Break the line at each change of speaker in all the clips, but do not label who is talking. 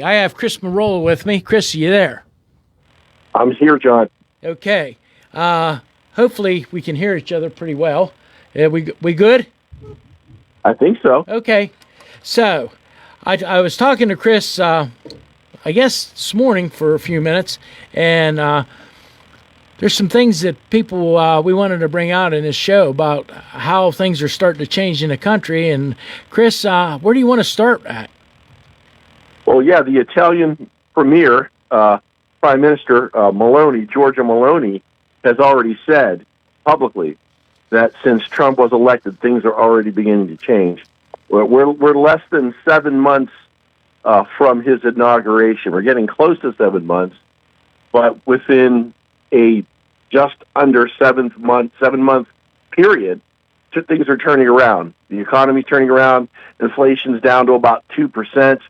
I have Chris Marola with me. Chris, are you there?
I'm here, John.
Okay. Hopefully we can hear each other pretty well. We good?
I think so.
Okay. So, I was talking to Chris, I guess this morning for a few minutes, and there's some things that people we wanted to bring out in this show about how things are starting to change in the country. And Chris, where do you want to start at?
Well, yeah, the Italian premier, Prime Minister Giorgia Meloni, has already said publicly that since Trump was elected, things are already beginning to change. We're less than 7 months from his inauguration. We're getting close to 7 months, but within a just under 7 month period, things are turning around. The economy's turning around. Inflation's down to about 2%.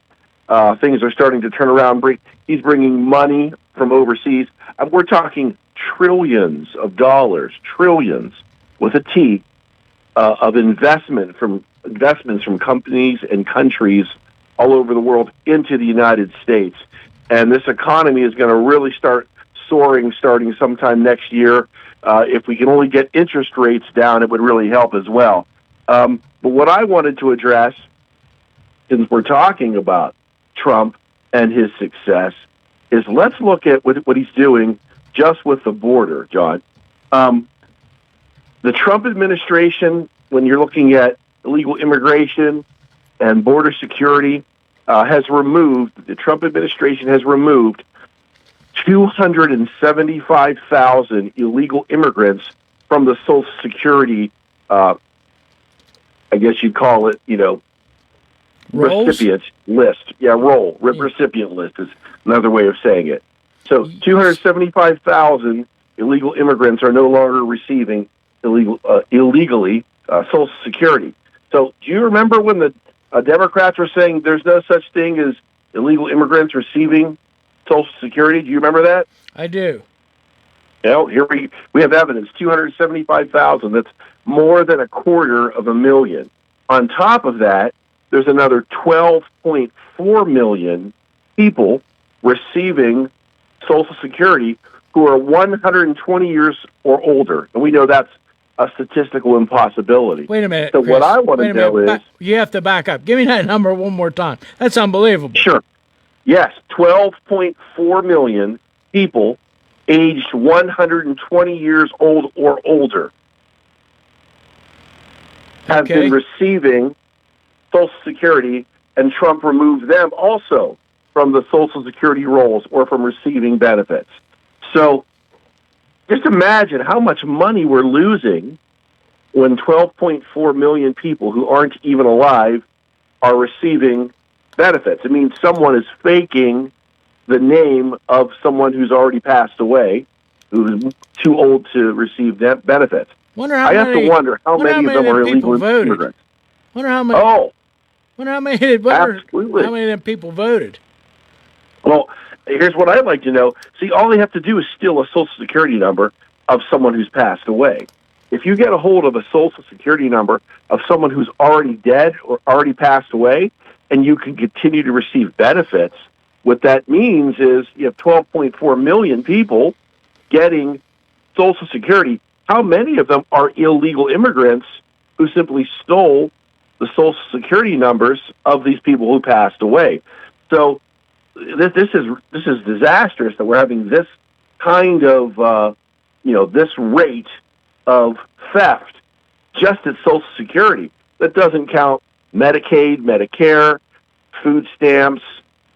Things are starting to turn around. He's bringing money from overseas. We're talking trillions of dollars, trillions with a T, of investments from companies and countries all over the world into the United States. And this economy is going to really start soaring starting sometime next year. If we can only get interest rates down, it would really help as well. But what I wanted to address, since we're talking about Trump and his success, is let's look at what he's doing just with the border, John. The Trump administration, when you're looking at illegal immigration and border security, the Trump administration has removed 275,000 illegal immigrants from the Social Security, I guess you'd call it,
Rolls?
recipient list. Yeah, recipient list is another way of saying it. So 275,000 illegal immigrants are no longer receiving illegally Social Security. So do you remember when the Democrats were saying there's no such thing as illegal immigrants receiving Social Security? Do you remember that?
I do.
Here we have evidence, 275,000. That's more than 250,000. On top of that, there's another 12.4 million people receiving Social Security who are 120 years or older. And we know that's a statistical impossibility.
Wait a minute,
So
Chris,
what I want to know is...
You have to back up. Give me that number one more time. That's unbelievable.
Sure. Yes, 12.4 million people aged 120 years old or older have been receiving Social Security, and Trump removed them also from the Social Security rolls or from receiving benefits. So just imagine how much money we're losing when 12.4 million people who aren't even alive are receiving benefits. It means someone is faking the name of someone who's already passed away, who's too old to receive benefits. I have to wonder how many of them are illegal immigrants.
Wonder how many.
Oh,
absolutely. How many of them people voted?
Well, here's what I'd like to know. See, all they have to do is steal a Social Security number of someone who's passed away. If you get a hold of a Social Security number of someone who's already dead or already passed away, and you can continue to receive benefits, what that means is you have 12.4 million people getting Social Security. How many of them are illegal immigrants who simply stole the Social Security numbers of these people who passed away? So this is disastrous that we're having this kind of this rate of theft just at Social Security. That doesn't count Medicaid, Medicare, food stamps,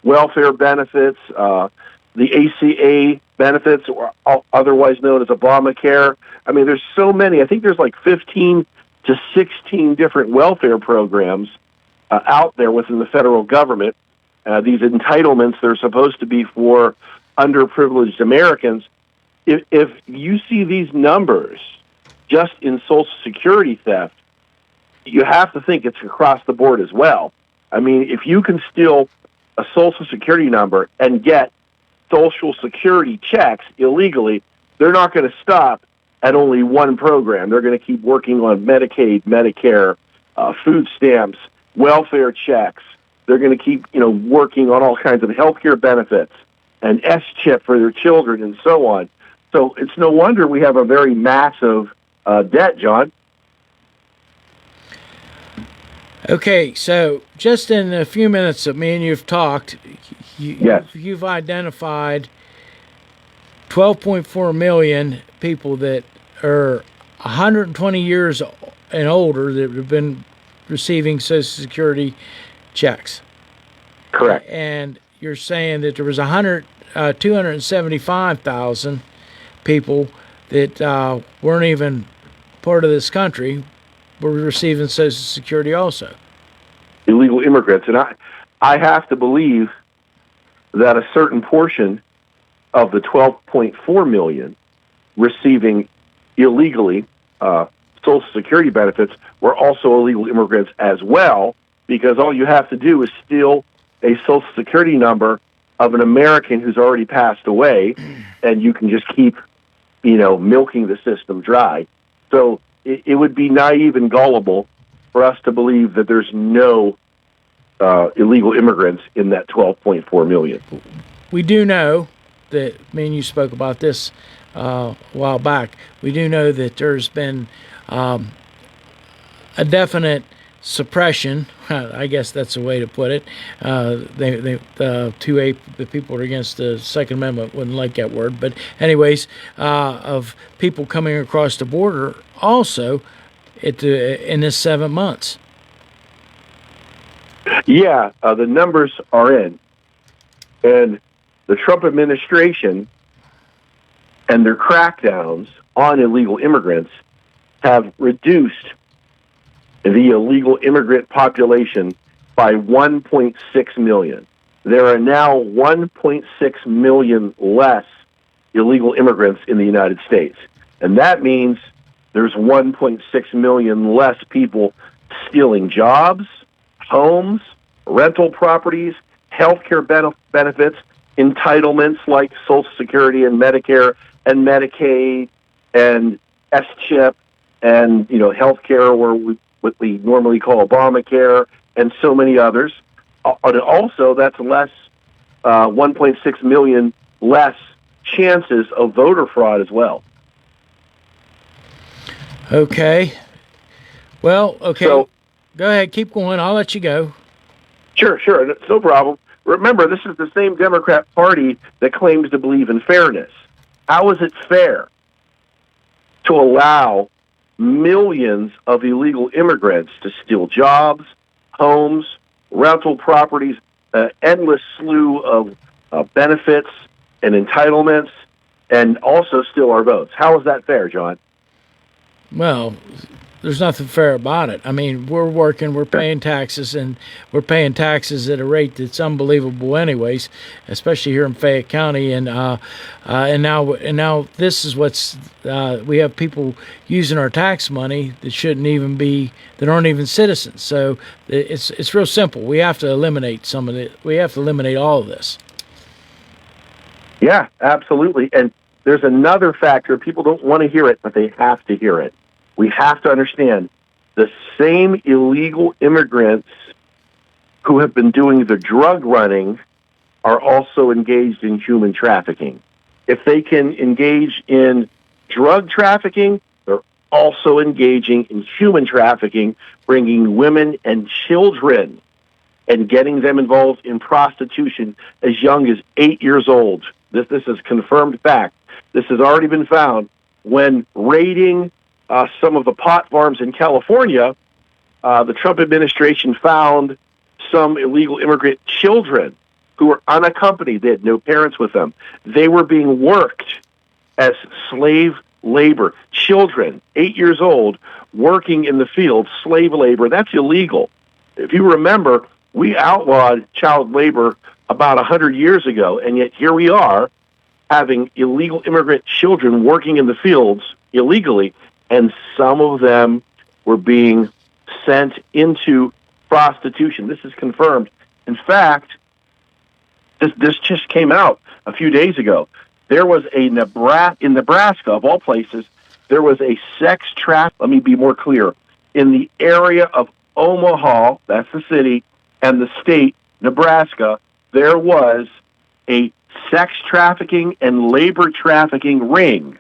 welfare benefits, the ACA benefits, or otherwise known as Obamacare. I mean, there's so many. I think there's like 15 to 16 different welfare programs out there within the federal government. These entitlements, they're supposed to be for underprivileged Americans. If you see these numbers just in Social Security theft, you have to think it's across the board as well. I mean, if you can steal a Social Security number and get Social Security checks illegally, they're not going to stop at only one program. They're going to keep working on Medicaid, Medicare, food stamps, welfare checks, They're going to keep, working on all kinds of healthcare benefits and S-chip for their children and so on. So it's no wonder we have a very massive debt, John.
Okay, so just in a few minutes that me and you've talked,
Yes.
you've identified 12.4 million people that are 120 years and older that have been receiving Social Security checks.
Correct.
And you're saying that there was 275,000 people that weren't even part of this country were receiving Social Security also.
Illegal immigrants. And I have to believe that a certain portion of the 12.4 million receiving illegally Social Security benefits were also illegal immigrants as well, because all you have to do is steal a Social Security number of an American who's already passed away, and you can just keep, milking the system dry. So it would be naive and gullible for us to believe that there's no illegal immigrants in that 12.4 million.
We do know that, me and you spoke about this a while back, we do know that there's been a definite suppression, I guess that's a way to put it. The people against the Second Amendment wouldn't like that word, but anyways, of people coming across the border also in this 7 months.
Yeah, the numbers are in. And the Trump administration and their crackdowns on illegal immigrants have reduced the illegal immigrant population by 1.6 million. There are now 1.6 million less illegal immigrants in the United States. And that means there's 1.6 million less people stealing jobs, homes, rental properties, healthcare benefits, entitlements like Social Security and Medicare and Medicaid and S-chip and, healthcare or what we normally call Obamacare and so many others. And also, that's less, 1.6 million less chances of voter fraud as well.
Okay. Well, okay.
So,
go ahead. Keep going. I'll let you go.
Sure. It's no problem. Remember, this is the same Democrat Party that claims to believe in fairness. How is it fair to allow millions of illegal immigrants to steal jobs, homes, rental properties, endless slew of benefits and entitlements, and also steal our votes? How is that fair, John?
Well, there's nothing fair about it. I mean, we're working, we're paying taxes, and we're paying taxes at a rate that's unbelievable, anyways. Especially here in Fayette County, and now this is what's we have people using our tax money that shouldn't even be, that aren't even citizens. So it's real simple. We have to eliminate some of it. We have to eliminate all of this.
Yeah, absolutely. And there's another factor. People don't want to hear it, but they have to hear it. We have to understand the same illegal immigrants who have been doing the drug running are also engaged in human trafficking. If they can engage in drug trafficking, they're also engaging in human trafficking, bringing women and children and getting them involved in prostitution as young as 8 years old. This is confirmed fact. This has already been found when raiding some of the pot farms in California. The Trump administration found some illegal immigrant children who were unaccompanied. They had no parents with them. They were being worked as slave labor. Children, 8 years old, working in the field, slave labor. That's illegal. If you remember, we outlawed child labor about 100 years ago, and yet here we are having illegal immigrant children working in the fields illegally, and some of them were being sent into prostitution. This is confirmed. In fact, this just came out a few days ago. There was in Nebraska, of all places, there was a sex trafficking, let me be more clear, in the area of Omaha, that's the city, and the state, Nebraska, there was a sex trafficking and labor trafficking ring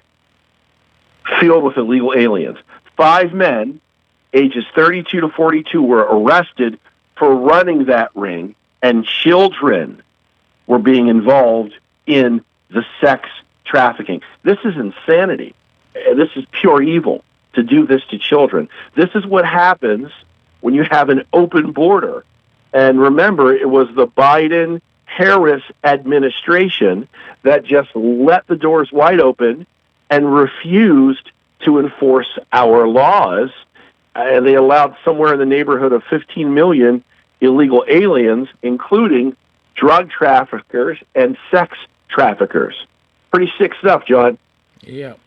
filled with illegal aliens. 5 men, ages 32 to 42, were arrested for running that ring, and children were being involved in the sex trafficking. This is insanity. This is pure evil to do this to children. This is what happens when you have an open border. And remember, it was the Biden-Harris administration that just let the doors wide open and refused to enforce our laws. And they allowed somewhere in the neighborhood of 15 million illegal aliens, including drug traffickers and sex traffickers. Pretty sick stuff, John.
Yep.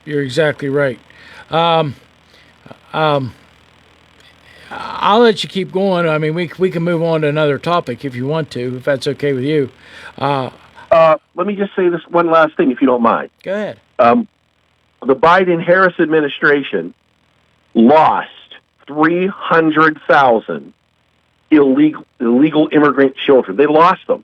You're exactly right. I'll let you keep going. I mean, we can move on to another topic if you want to, if that's okay with you.
Let me just say this one last thing, if you don't mind.
Go ahead.
The Biden-Harris administration lost 300,000 illegal immigrant children. They lost them.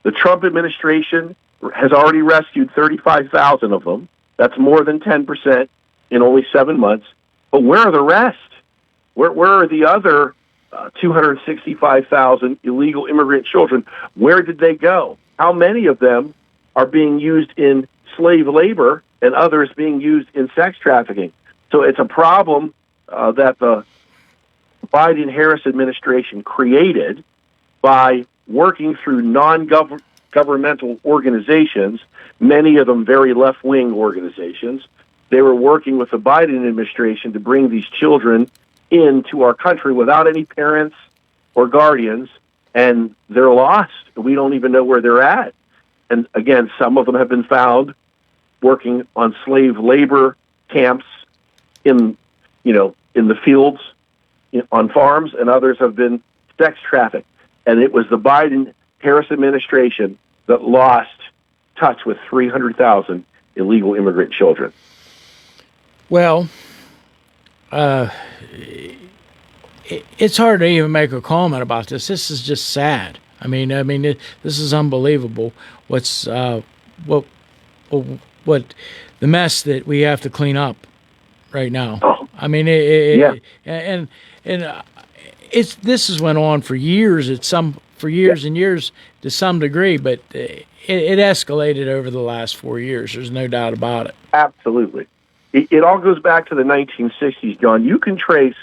The Trump administration has already rescued 35,000 of them. That's more than 10% in only 7 months. But where are the rest? Where are the other 265,000 illegal immigrant children? Where did they go? How many of them are being used in slave labor and others being used in sex trafficking? So it's a problem that the Biden-Harris administration created by working through non-governmental organizations, many of them very left-wing organizations. They were working with the Biden administration to bring these children into our country without any parents or guardians, and they're lost. We don't even know where they're at. And again, some of them have been found working on slave labor camps in the fields, on farms, and others have been sex trafficked. And it was the Biden-Harris administration that lost touch with 300,000 illegal immigrant children.
Well, it's hard to even make a comment about this. This is just sad. I mean, this is unbelievable. What the mess that we have to clean up right now.
Oh,
I mean, and this has went on for years. And years to some degree, but it escalated over the last 4 years. There's no doubt about it.
Absolutely. It all goes back to the 1960s, John. You can trace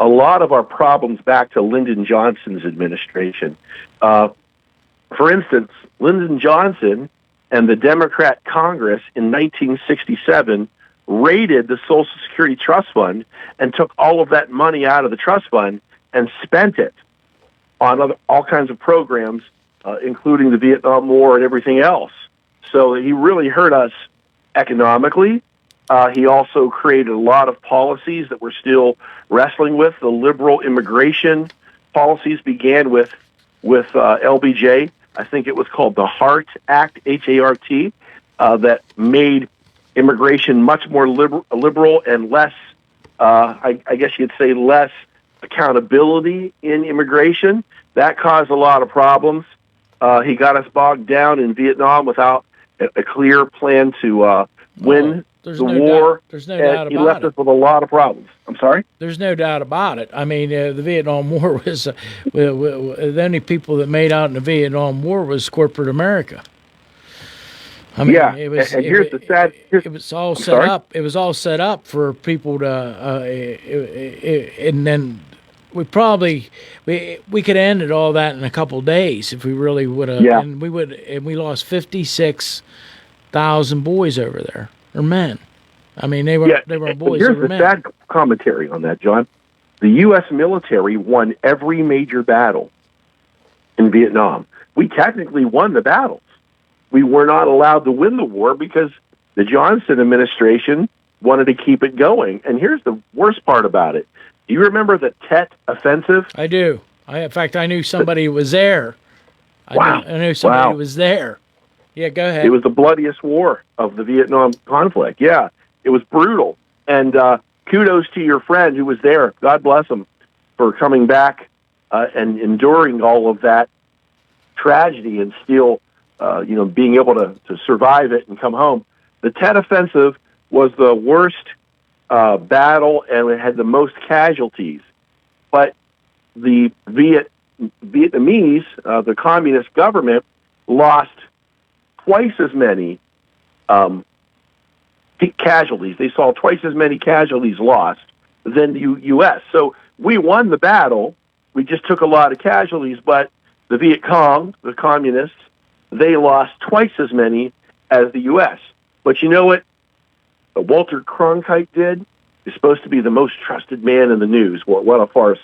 a lot of our problems back to Lyndon Johnson's administration. For instance, Lyndon Johnson and the Democrat Congress in 1967 raided the Social Security Trust Fund and took all of that money out of the trust fund and spent it on all kinds of programs, including the Vietnam War and everything else. So he really hurt us economically. He also created a lot of policies that we're still wrestling with. The liberal immigration policies began with LBJ. I think it was called the HART Act, H-A-R-T, that made immigration much more liberal and less, I guess you'd say, less accountability in immigration. That caused a lot of problems. He got us bogged down in Vietnam without a clear plan to win the war.
There's no doubt about it.
He left us with a lot of problems. I'm sorry?
There's no doubt about it. I mean, the Vietnam War was the only people that made out in the Vietnam War was corporate America. I mean,
yeah,
it was.
And here's the sad.
It was all set up. It was all set up for people to, and then we could have ended all that in a couple of days if we really would have.
Yeah.
And we lost 56,000 boys over there, or men. I mean, they were boys.
Here's
the
sad commentary on that, John. The U.S. military won every major battle in Vietnam. We technically won the battles. We were not allowed to win the war because the Johnson administration wanted to keep it going. And here's the worst part about it. Do you remember the Tet Offensive?
I do. In fact, I knew somebody was there.
Wow.
I knew somebody was there. Yeah, go ahead.
It was the bloodiest war of the Vietnam conflict. Yeah, it was brutal. And kudos to your friend who was there. God bless him for coming back and enduring all of that tragedy and still, being able to survive it and come home. The Tet Offensive was the worst battle, and it had the most casualties. But the Vietnamese, the communist government, lost twice as many casualties. They saw twice as many casualties lost than the U.S. So we won the battle. We just took a lot of casualties, but the Viet Cong, the communists, they lost twice as many as the U.S. But you know what Walter Cronkite did? He's supposed to be the most trusted man in the news. What a farce.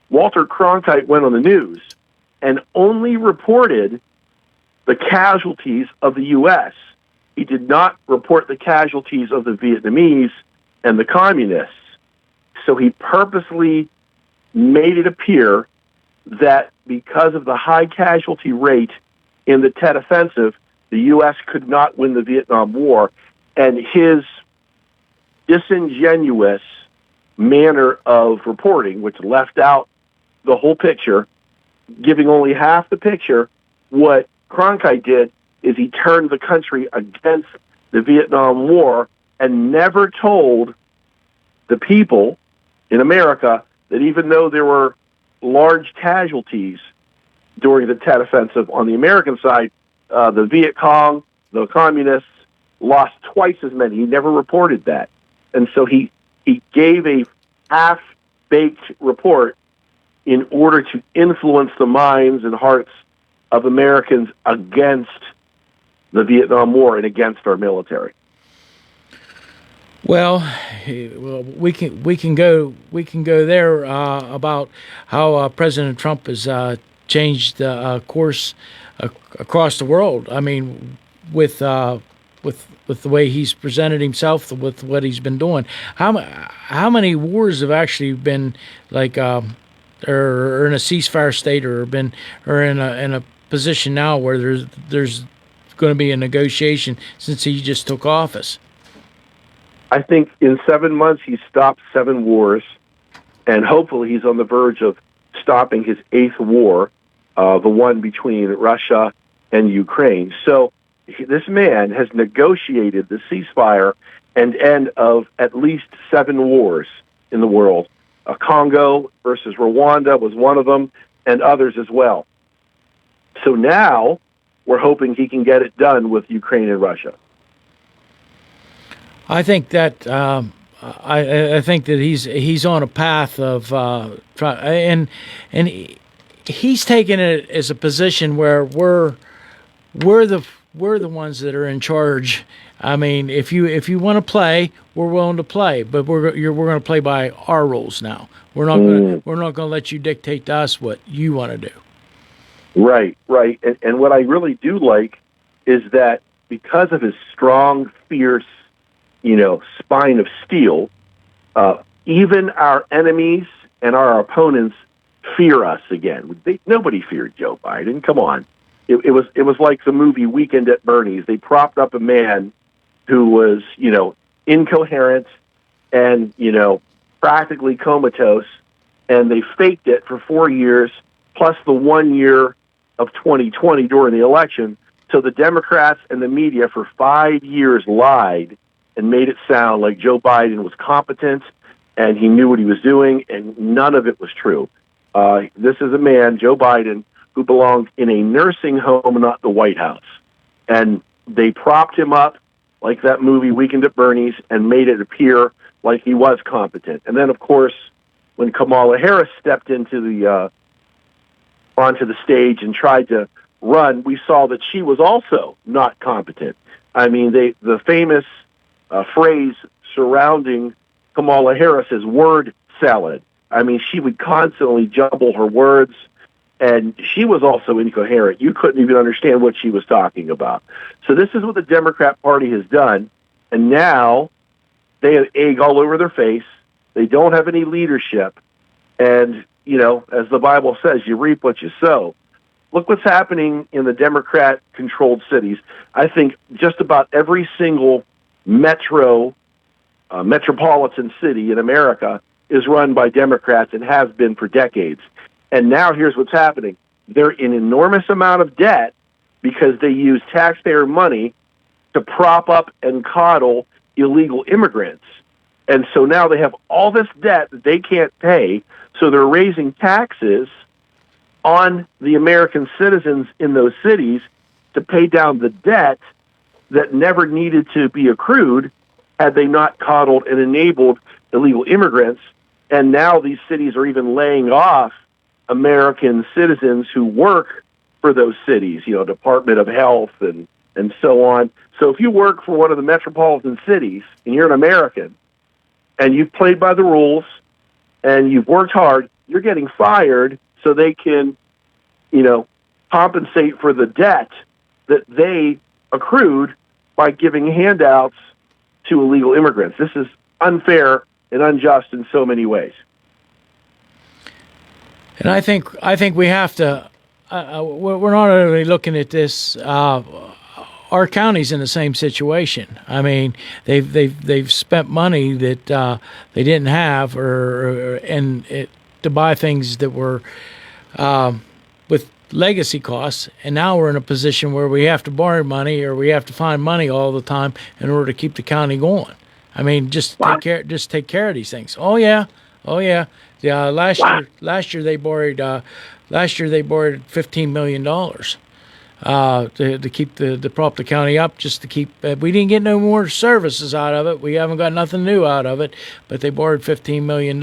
Walter Cronkite went on the news and only reported the casualties of the U.S. He did not report the casualties of the Vietnamese and the communists. So he purposely made it appear that because of the high casualty rate in the Tet Offensive, the U.S. could not win the Vietnam War. And his disingenuous manner of reporting, which left out the whole picture, giving only half the picture, what Cronkite did is he turned the country against the Vietnam War and never told the people in America that even though there were large casualties during the Tet Offensive on the American side, the Viet Cong, the communists, lost twice as many. He never reported that. And so he gave a half-baked report in order to influence the minds and hearts of Americans against the Vietnam War and against our military.
Well, we can go there about how President Trump has changed course across the world. I mean, with the way he's presented himself, with what he's been doing. How many wars have actually been like or in a ceasefire state, or in a position now where there's going to be a negotiation since he just took office?
I think in 7 months he's stopped 7 wars, and hopefully he's on the verge of stopping his 8th war, the one between Russia and Ukraine. So this man has negotiated the ceasefire and end of at least 7 wars in the world. Congo versus Rwanda was one of them, and others as well. So now we're hoping he can get it done with Ukraine and Russia.
I think that I think that he's on a path of and he's taken it as a position where we're the ones that are in charge. I mean, if you want to play, we're willing to play, but we're going to play by our rules now. We're not going to let you dictate to us what you want to do.
Right. And what I really do like is that because of his strong, fierce, spine of steel, even our enemies and our opponents fear us again. Nobody feared Joe Biden. Come on. It was like the movie Weekend at Bernie's. They propped up a man who was, incoherent and, practically comatose, and they faked it for 4 years, plus the 1 year of 2020 during the election. So the Democrats and the media for 5 years lied and made it sound like Joe Biden was competent and he knew what he was doing, and none of it was true. This is a man, Joe Biden, who belonged in a nursing home, not the White House. And they propped him up like that movie Weekend at Bernie's and made it appear like he was competent. And then, of course, when Kamala Harris stepped into onto the stage and tried to run, we saw that she was also not competent. I mean, the famous phrase surrounding Kamala Harris is word salad. I mean, she would constantly jumble her words, and she was also incoherent. You couldn't even understand what she was talking about. So this is what the Democrat Party has done, and now they have egg all over their face. They don't have any leadership, and, as the Bible says, you reap what you sow. Look what's happening in the Democrat-controlled cities. I think just about every single metropolitan city in America is run by Democrats and has been for decades. And now here's what's happening. They're in enormous amount of debt because they use taxpayer money to prop up and coddle illegal immigrants. And so now they have all this debt that they can't pay, so they're raising taxes on the American citizens in those cities to pay down the debt that never needed to be accrued had they not coddled and enabled illegal immigrants. And now these cities are even laying off American citizens who work for those cities, Department of Health and so on. So if you work for one of the metropolitan cities and you're an American and you've played by the rules and you've worked hard, you're getting fired so they can, compensate for the debt that they accrued by giving handouts to illegal immigrants. This is unfair and unjust in so many ways.
And I think we have to. We're not only looking at this. Our county's in the same situation. I mean, they've spent money that they didn't have, to buy things that were with legacy costs, and now we're in a position where we have to borrow money or we have to find money all the time in order to keep the county going. I mean, take care of these things. Oh yeah. Yeah, last year they borrowed $15 million to keep to prop the county up, just to keep. We didn't get no more services out of it. We haven't got nothing new out of it, but they borrowed $15 million.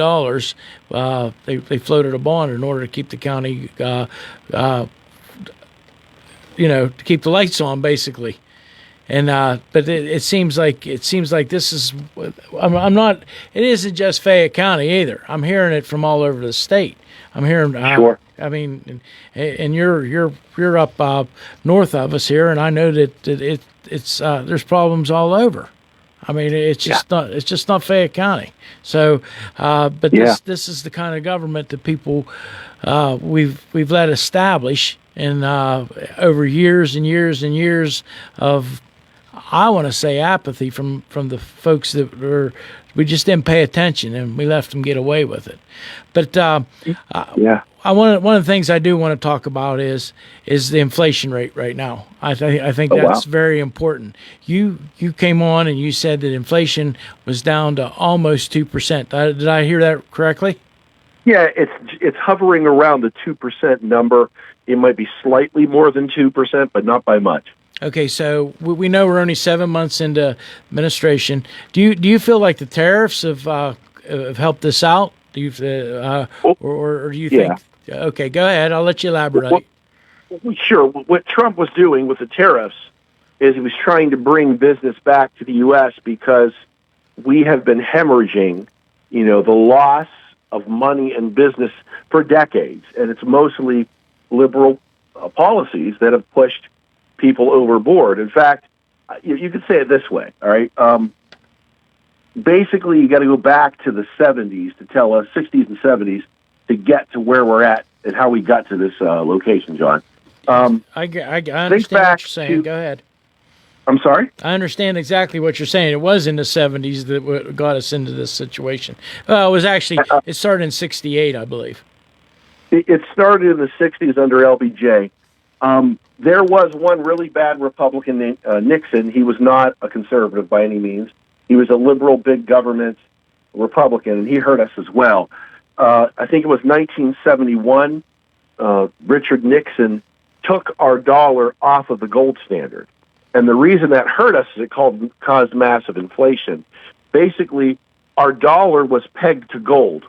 They floated a bond in order to keep the county, to keep the lights on, basically. And but it seems like this is. I'm not. It isn't just Fayette County either. I'm hearing it from all over the state. I'm hearing.
Sure.
I mean, and you're up north of us here, and I know that it's there's problems all over. I mean, it's just not Fayette County. So, but this is the kind of government that people we've let establish, and over years and years and years of, I want to say, apathy from the folks that we just didn't pay attention and we left them get away with it. But one of the things I do want to talk about is the inflation rate right now. I think that's very important. You came on and you said that inflation was down to almost 2%. Did I hear that correctly?
Yeah, it's hovering around the 2% number. It might be slightly more than 2%, but not by much.
Okay, so we know we're only 7 months into administration. Do you feel like the tariffs have helped this out? Do you or do you think? Okay, go ahead. I'll let you elaborate.
Sure. What Trump was doing with the tariffs is he was trying to bring business back to the U.S. because we have been hemorrhaging, the loss of money and business for decades, and it's mostly liberal policies that have pushed people overboard. In fact, you could say it this way, all right? Basically, you got to go back to the 70s to tell us, 60s and 70s, to get to where we're at and how we got to this location, John.
I understand what you're saying. Go ahead.
I'm sorry?
I understand exactly what you're saying. It was in the 70s that got us into this situation. It was actually, it started in 68, I believe.
It started in the 60s under LBJ. There was one really bad Republican named Nixon. He was not a conservative by any means. He was a liberal, big government Republican, and he hurt us as well. I think it was 1971, Richard Nixon took our dollar off of the gold standard. And the reason that hurt us is it caused massive inflation. Basically, our dollar was pegged to gold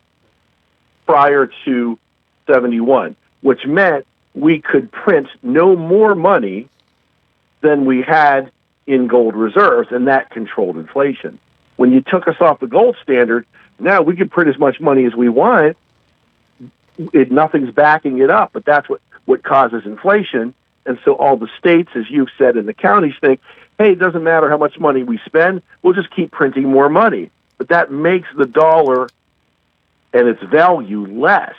prior to 71, which meant we could print no more money than we had in gold reserves, and that controlled inflation. When you took us off the gold standard, now we can print as much money as we want. Nothing's backing it up, but that's what causes inflation. And so all the states, as you've said, and the counties think, hey, it doesn't matter how much money we spend, we'll just keep printing more money. But that makes the dollar and its value less.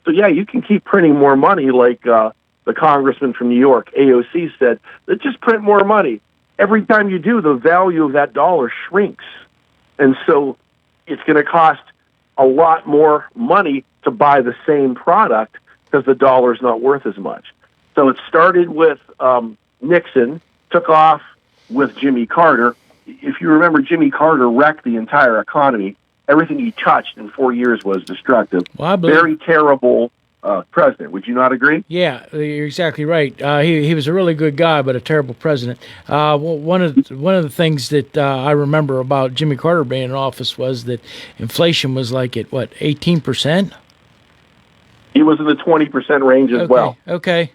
So, yeah, you can keep printing more money like the congressman from New York, AOC, said, let's just print more money. Every time you do, the value of that dollar shrinks. And so it's going to cost a lot more money to buy the same product because the dollar's not worth as much. So it started with Nixon, took off with Jimmy Carter. If you remember, Jimmy Carter wrecked the entire economy. Everything he touched in 4 years was destructive.
Well,
very terrible president. Would you not agree?
Yeah, you're exactly right. He was a really good guy, but a terrible president. One of the things that I remember about Jimmy Carter being in office was that inflation was like at 18%.
He was in the 20% range as well.
Okay.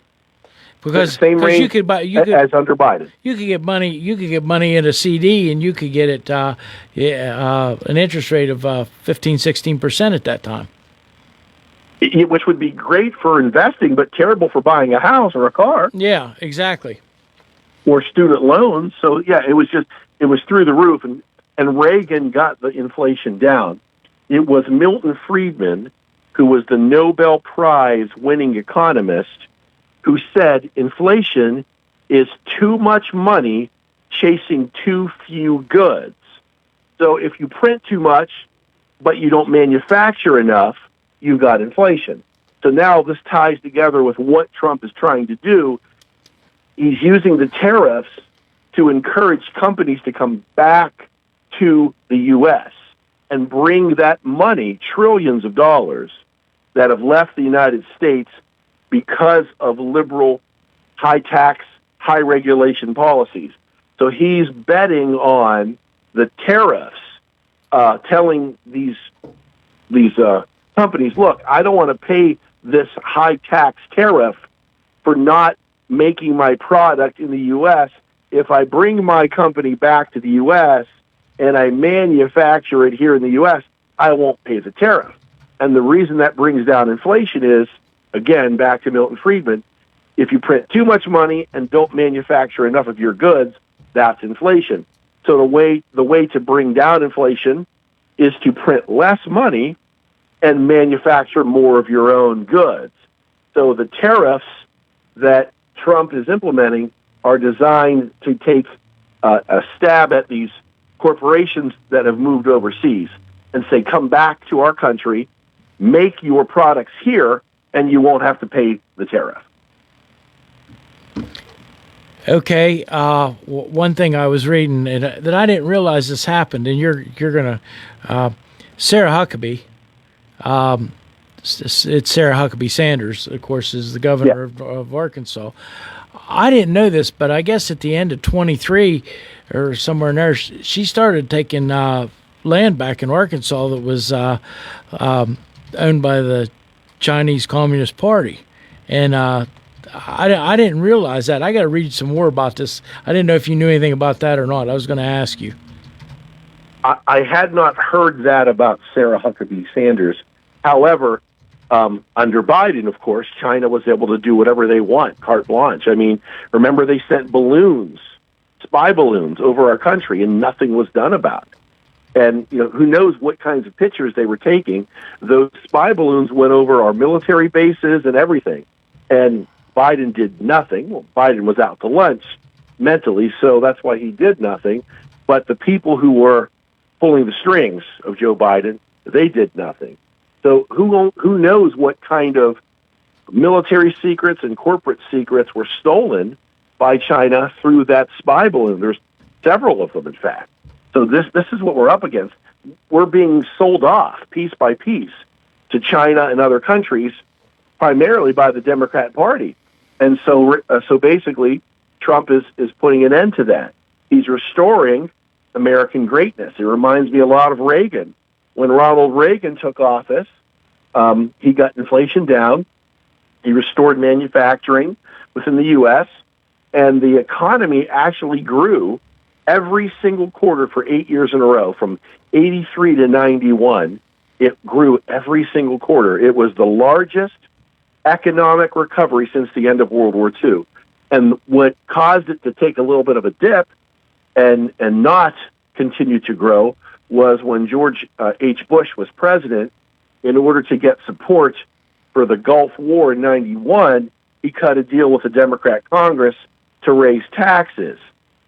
Because
same range
you could buy
as under Biden.
You could get money. You could get money in a CD, and you could get it an interest rate of 15-16% at that time.
Which would be great for investing, but terrible for buying a house or a car.
Yeah, exactly.
Or student loans. So yeah, it was through the roof, and Reagan got the inflation down. It was Milton Friedman, who was the Nobel Prize winning economist, who said inflation is too much money chasing too few goods. So if you print too much, but you don't manufacture enough, you've got inflation. So now this ties together with what Trump is trying to do. He's using the tariffs to encourage companies to come back to the U.S. and bring that money, trillions of dollars, that have left the United States because of liberal, high tax, high regulation policies. So he's betting on the tariffs, telling these companies, look, I don't want to pay this high tax tariff for not making my product in the U.S. If I bring my company back to the U.S. and I manufacture it here in the U.S., I won't pay the tariff. And the reason that brings down inflation is, again, back to Milton Friedman, if you print too much money and don't manufacture enough of your goods, that's inflation. So the way to bring down inflation is to print less money and manufacture more of your own goods. So the tariffs that Trump is implementing are designed to take a stab at these corporations that have moved overseas and say, come back to our country, make your products here, and you won't have to pay the tariff.
Okay. One thing I was reading that I didn't realize this happened, and you're gonna Sarah Huckabee. It's Sarah Huckabee Sanders, of course, is the governor of Arkansas. I didn't know this, but I guess at the end of 23 or somewhere in there, she started taking land back in Arkansas that was owned by the Chinese Communist Party. And I didn't realize that. I got to read some more about this. I didn't know if you knew anything about that or not. I was going to ask you.
I had not heard that about Sarah Huckabee Sanders. However, under Biden, of course, China was able to do whatever they want, carte blanche. I mean, remember they sent balloons, spy balloons, over our country, and nothing was done about it. And, you know, who knows what kinds of pictures they were taking. Those spy balloons went over our military bases and everything. And Biden did nothing. Well, Biden was out to lunch mentally, so that's why he did nothing. But the people who were pulling the strings of Joe Biden, they did nothing. So who knows what kind of military secrets and corporate secrets were stolen by China through that spy balloon. There's several of them, in fact. So this is what we're up against. We're being sold off piece by piece to China and other countries, primarily by the Democrat Party. And so basically, Trump is putting an end to that. He's restoring American greatness. It reminds me a lot of Reagan. When Ronald Reagan took office, he got inflation down. He restored manufacturing within the U.S., and the economy actually grew every single quarter for 8 years in a row. From 83 to 91, it grew every single quarter. It was the largest economic recovery since the end of World War II. And what caused it to take a little bit of a dip and not continue to grow was when George H. Bush was president. In order to get support for the Gulf War in 91, he cut a deal with the Democrat Congress to raise taxes,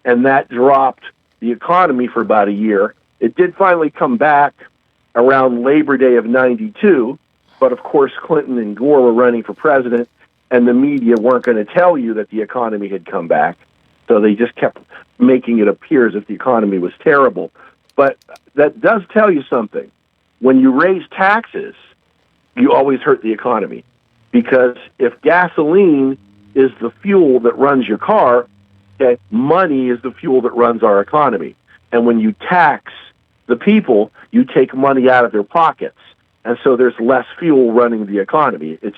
and that dropped the economy for about a year. It did finally come back around Labor Day of 92, But of course, Clinton and Gore were running for president, and the media weren't going to tell you that the economy had come back. So they just kept making it appear as if the economy was terrible. But that does tell you something. When you raise taxes, you always hurt the economy. Because if gasoline is the fuel that runs your car, okay, money is the fuel that runs our economy. And when you tax the people, you take money out of their pockets. And so there's less fuel running the economy. It's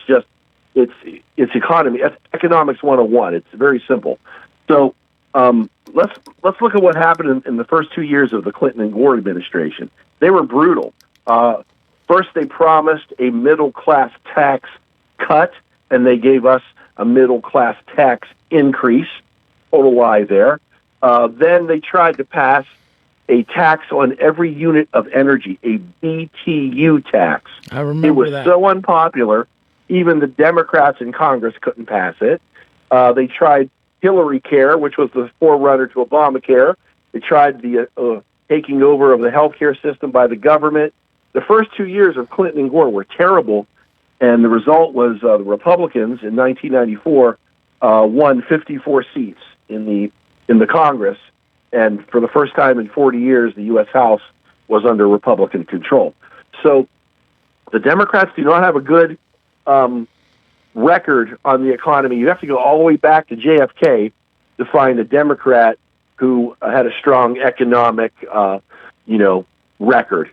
economy. It's economics 101. It's very simple. So let's look at what happened in the first 2 years of the Clinton and Gore administration. They were brutal. First, they promised a middle-class tax cut, and they gave us a middle-class tax increase. Total lie there. Then they tried to pass a tax on every unit of energy, a BTU tax.
I remember
it was
that.
So unpopular, even the Democrats in Congress couldn't pass it. They tried Hillary Care, which was the forerunner to Obamacare. They tried the taking over of the healthcare system by the government. The first 2 years of Clinton and Gore were terrible, and the result was the Republicans in 1994 won 54 seats in the Congress, and for the first time in 40 years, the U.S. House was under Republican control. So the Democrats do not have a good record on the economy. You have to go all the way back to JFK to find a Democrat who had a strong economic, record.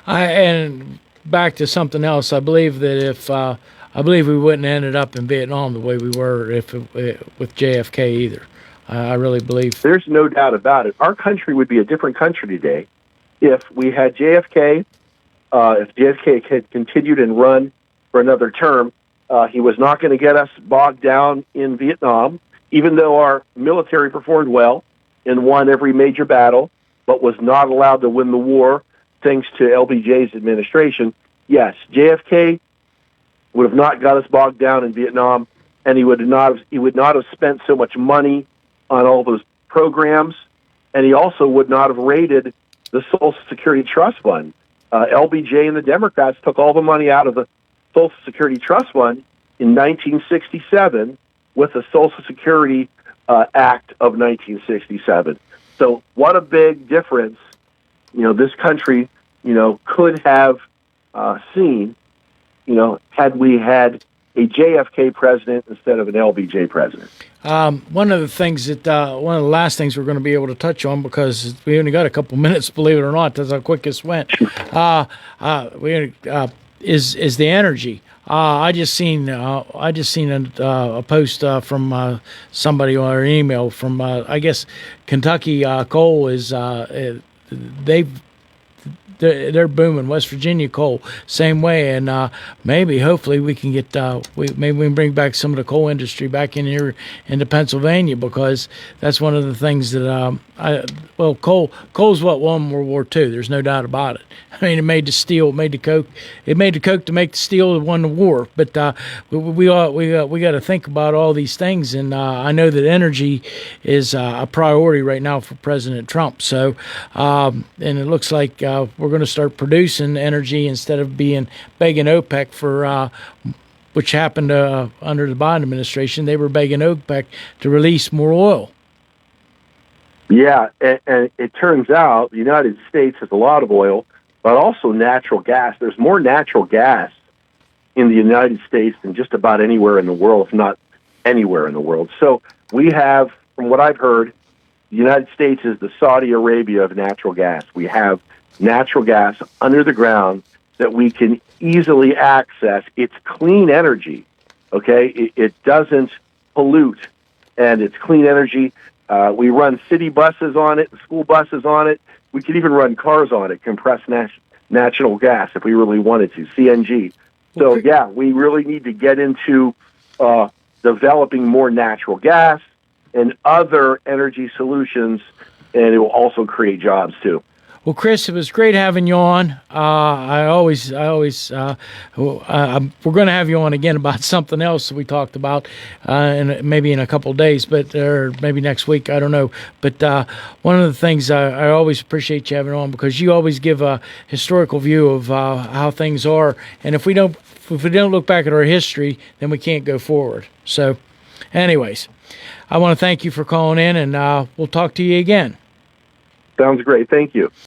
And back to something else. I believe that I believe we wouldn't have ended up in Vietnam the way we were with JFK either. I really believe.
There's no doubt about it. Our country would be a different country today if we had JFK. If JFK had continued and run for another term, he was not going to get us bogged down in Vietnam, even though our military performed well and won every major battle, but was not allowed to win the war thanks to LBJ's administration. Yes, JFK would have not got us bogged down in Vietnam, and he would not have spent so much money on all those programs, and he also would not have raided the Social Security Trust Fund. LBJ and the Democrats took all the money out of the Social Security Trust Fund in 1967 with the Social Security Act of 1967. So what a big difference, this country, could have seen, had we had a JFK president instead of an LBJ president.
One of the last things we're going to be able to touch on, because we only got a couple minutes, believe it or not, that's how quick this went, is the energy. I just seen a post from somebody or an email from I guess Kentucky Coal is they're booming. West Virginia coal, same way, and maybe, hopefully, we can get maybe we can bring back some of the coal industry back in here into Pennsylvania, because that's one of the things that coal's what won World War II. There's no doubt about it. I mean, it made the steel, it made the coke to make the steel that won the war. But we got to think about all these things, and I know that energy is a priority right now for President Trump. So, and it looks like we're going to start producing energy instead of begging OPEC for, which happened under the Biden administration. They were begging OPEC to release more oil.
Yeah, and it turns out the United States has a lot of oil, but also natural gas. There's more natural gas in the United States than just about anywhere in the world, if not anywhere in the world. So we have, from what I've heard, the United States is the Saudi Arabia of natural gas. We have natural gas under the ground that we can easily access. It's clean energy, okay? It doesn't pollute, and it's clean energy. We run city buses on it, school buses on it. We could even run cars on it, compressed natural gas if we really wanted to, CNG. So, yeah, we really need to get into developing more natural gas and other energy solutions, and it will also create jobs, too.
Well, Chris, it was great having you on. We're going to have you on again about something else that we talked about, and maybe in a couple of days, or maybe next week. I don't know. But one of the things I always appreciate you having on, because you always give a historical view of how things are, and if we don't look back at our history, then we can't go forward. So, anyways, I want to thank you for calling in, and we'll talk to you again.
Sounds great. Thank you.